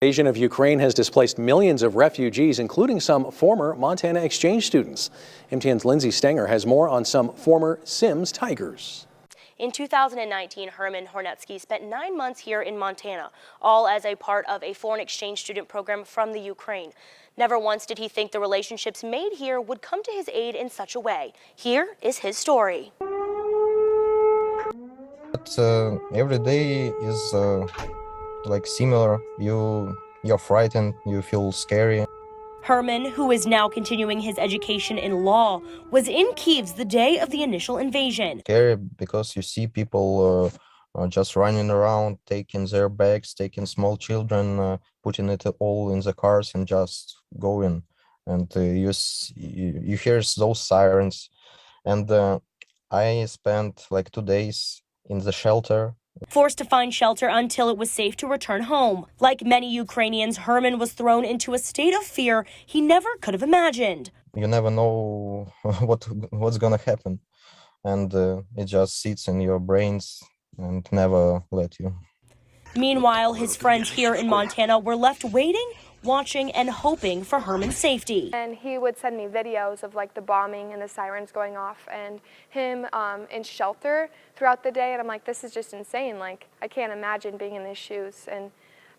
Invasion of Ukraine has displaced millions of refugees, including some former Montana exchange students. MTN's Lindsay Stenger has more on some former Sims Tigers. In 2019, Herman Hornetsky spent 9 months here in Montana, all as a part of a foreign exchange student program from the Ukraine. Never once did he think the relationships made here would come to his aid in such a way. Here is his story. But every day is like similar. You're frightened, you feel scary. Herman, who is now continuing his education in law, was in Kyiv the day of the initial invasion. Scary because you see people just running around, taking their bags, taking small children, putting it all in the cars and just going. And you hear those sirens. And I spent like 2 days in the shelter. Forced to find shelter until it was safe to return home. Like many Ukrainians, Herman was thrown into a state of fear he never could have imagined. You never know what's gonna happen, and it just sits in your brains and never let you. Meanwhile, his friends here in Montana were left waiting, watching, and hoping for Herman's safety. And he would send me videos of like the bombing and the sirens going off and him in shelter throughout the day. And I'm like, this is just insane. Like, I can't imagine being in his shoes. And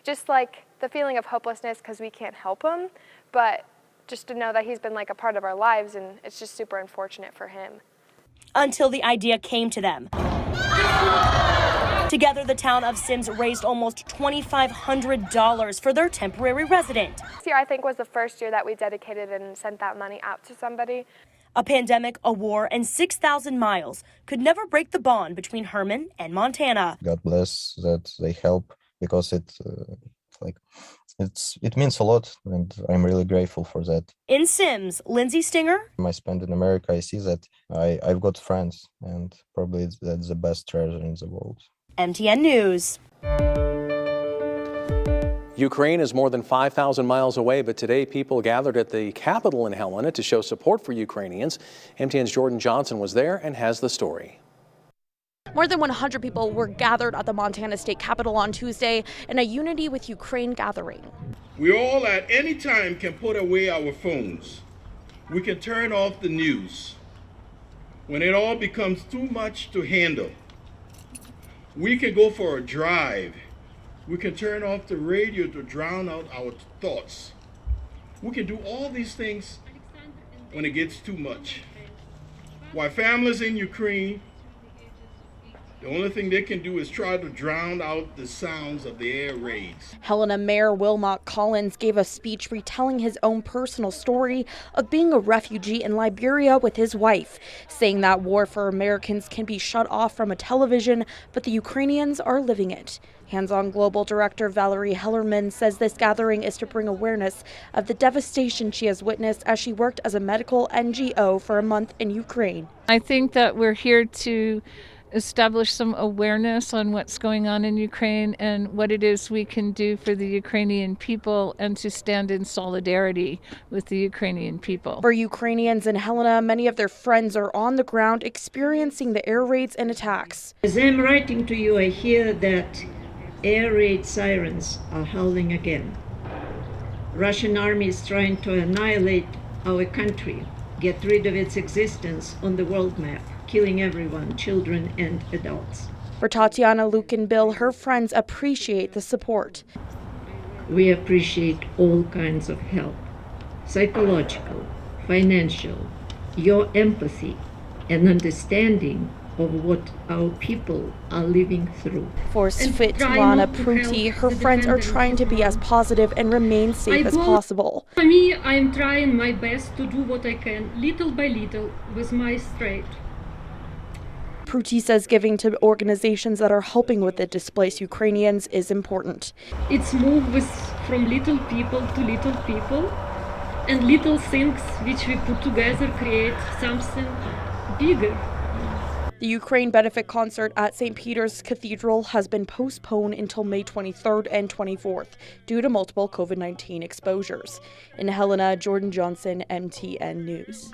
just like the feeling of hopelessness because we can't help him, but just to know that he's been like a part of our lives, and it's just super unfortunate for him. Until the idea came to them. Together, the town of Sims raised almost $2,500 for their temporary resident. This year, I think, was the first year that we dedicated and sent that money out to somebody. A pandemic, a war, and 6,000 miles could never break the bond between Herman and Montana. God bless that they help, because it means a lot, and I'm really grateful for that. In Sims, Lindsay Stenger. I spend in America, I see that I've got friends, and probably that's the best treasure in the world. MTN News. Ukraine is more than 5,000 miles away, but today people gathered at the Capitol in Helena to show support for Ukrainians. MTN's Jordan Johnson was there and has the story. More than 100 people were gathered at the Montana State Capitol on Tuesday in a Unity with Ukraine gathering. We all at any time can put away our phones. We can turn off the news. When it all becomes too much to handle, we can go for a drive. We can turn off the radio to drown out our thoughts. We can do all these things when it gets too much. While families in Ukraine, the only thing they can do is try to drown out the sounds of the air raids. Helena Mayor Wilmot Collins gave a speech retelling his own personal story of being a refugee in Liberia with his wife, saying that war for Americans can be shut off from a television, but the Ukrainians are living it. Hands On Global Director Valerie Hellerman says this gathering is to bring awareness of the devastation she has witnessed as she worked as a medical NGO for a month in Ukraine. I think that we're here to establish some awareness on what's going on in Ukraine and what it is we can do for the Ukrainian people, and to stand in solidarity with the Ukrainian people. For Ukrainians in Helena, many of their friends are on the ground experiencing the air raids and attacks. As I'm writing to you, I hear that air raid sirens are howling again. Russian army is trying to annihilate our country, get rid of its existence on the world map, killing everyone, children and adults. For Tatiana Lukinbill, her friends appreciate the support. We appreciate all kinds of help, psychological, financial, your empathy and understanding of what our people are living through. For Svetlana Pruti, her friends are trying to be as positive and remain safe as possible. For me, I'm trying my best to do what I can, little by little, with my strength. Pruti says giving to organizations that are helping with the displaced Ukrainians is important. It's moved from little people to little people, and little things which we put together create something bigger. The Ukraine benefit concert at St. Peter's Cathedral has been postponed until May 23rd and 24th due to multiple COVID-19 exposures. In Helena, Jordan Johnson, MTN News.